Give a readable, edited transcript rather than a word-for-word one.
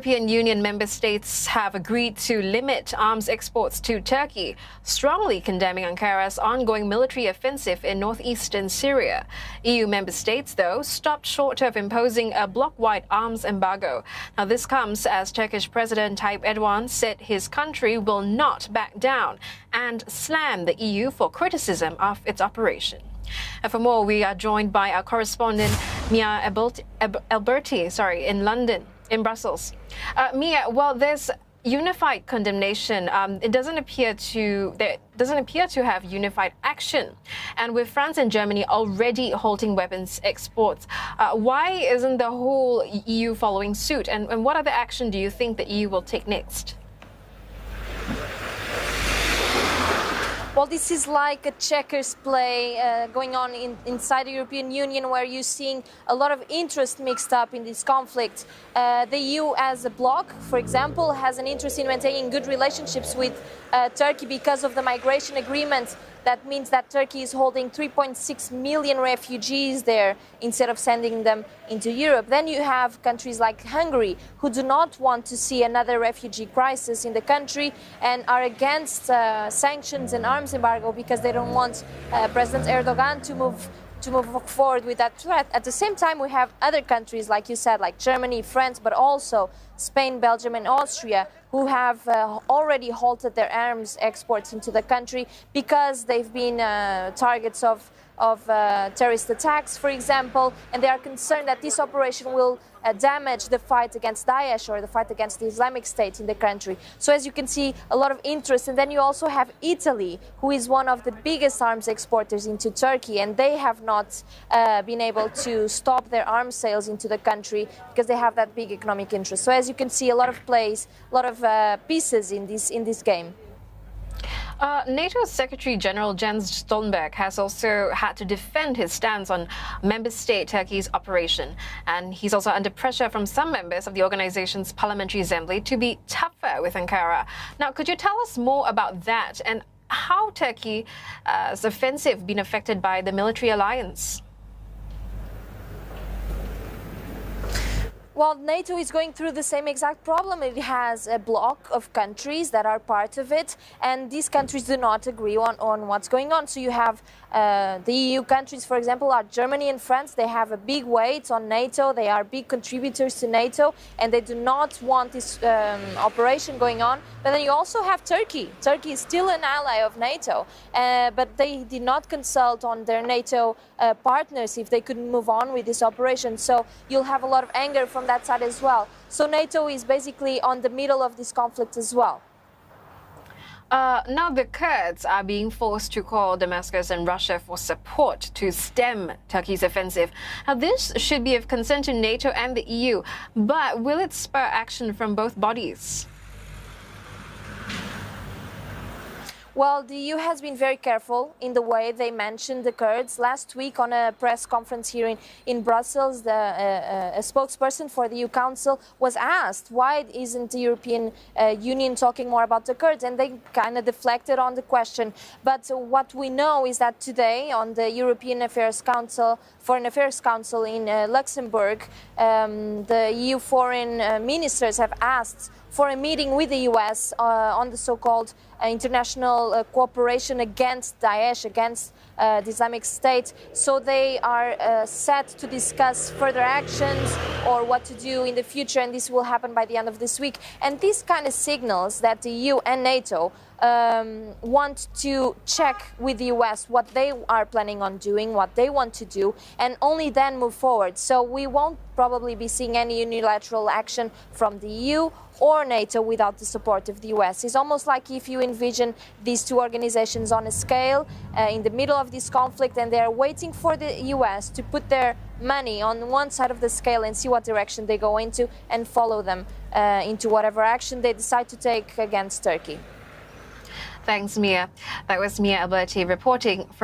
European Union member states have agreed to limit arms exports to Turkey, strongly condemning Ankara's ongoing military offensive in northeastern Syria. EU member states, though, stopped short of imposing a bloc-wide arms embargo. Now, this comes as Turkish President Tayyip Erdogan said his country will not back down and slammed the EU for criticism of its operation. And for more, we are joined by our correspondent Mia Alberti, in London. In Brussels. Mia, well, there's unified condemnation. It doesn't appear to have unified action. And with France and Germany already halting weapons exports, why isn't the whole EU following suit? And what other action do you think the EU will take next? Well, this is like a checkers play going on inside the European Union, where you're seeing a lot of interest mixed up in this conflict. The EU as a bloc, for example, has an interest in maintaining good relationships with Turkey because of the migration agreement. That means that Turkey is holding 3.6 million refugees there instead of sending them into Europe. Then you have countries like Hungary, who do not want to see another refugee crisis in the country and are against sanctions and arms embargo because they don't want President Erdogan to move forward with that threat. At the same time, we have other countries, like you said, like Germany, France, but also Spain, Belgium and Austria, who have already halted their arms exports into the country because they've been targets of terrorist attacks, for example, and they are concerned that this operation will damage the fight against Daesh or the fight against the Islamic State in the country. So as you can see, a lot of interest. And then you also have Italy, who is one of the biggest arms exporters into Turkey, and they have not been able to stop their arms sales into the country because they have that big economic interest. So as you can see, a lot of plays, a lot of pieces in this game. NATO's Secretary General Jens Stoltenberg has also had to defend his stance on member state Turkey's operation. And he's also under pressure from some members of the organization's Parliamentary Assembly to be tougher with Ankara. Now, could you tell us more about that and how Turkey's offensive been affected by the military alliance? Well, NATO is going through the same exact problem. It has a bloc of countries that are part of it, and these countries do not agree on what's going on. So you have the EU countries, for example, are Germany and France. They have a big weight on NATO. They are big contributors to NATO, and they do not want this operation going on. But then you also have Turkey. Turkey is still an ally of NATO, but they did not consult on their NATO partners if they could move on with this operation. So you'll have a lot of anger from that side as well. So NATO is basically on the middle of this conflict as well. Now the Kurds are being forced to call Damascus and Russia for support to stem Turkey's offensive. Now this should be of concern to NATO and the EU, but will it spur action from both bodies? Well, the EU has been very careful in the way they mentioned the Kurds. Last week on a press conference here in Brussels, a spokesperson for the EU Council was asked, why isn't the European Union talking more about the Kurds? And they kind of deflected on the question. But what we know is that today on the Foreign Affairs Council in Luxembourg, the EU foreign ministers have asked for a meeting with the US on the so-called international cooperation against Daesh, against the Islamic State. So they are set to discuss further actions or what to do in the future, and this will happen by the end of this week. And this kind of signals that the EU and NATO want to check with the US what they are planning on doing, what they want to do, and only then move forward. So we won't probably be seeing any unilateral action from the EU or NATO without the support of the US. It's almost like if you envision these two organizations on a scale in the middle of this conflict, and they're waiting for the US to put their money on one side of the scale and see what direction they go into and follow them into whatever action they decide to take against Turkey. Thanks, Mia. That was Mia Alberti reporting from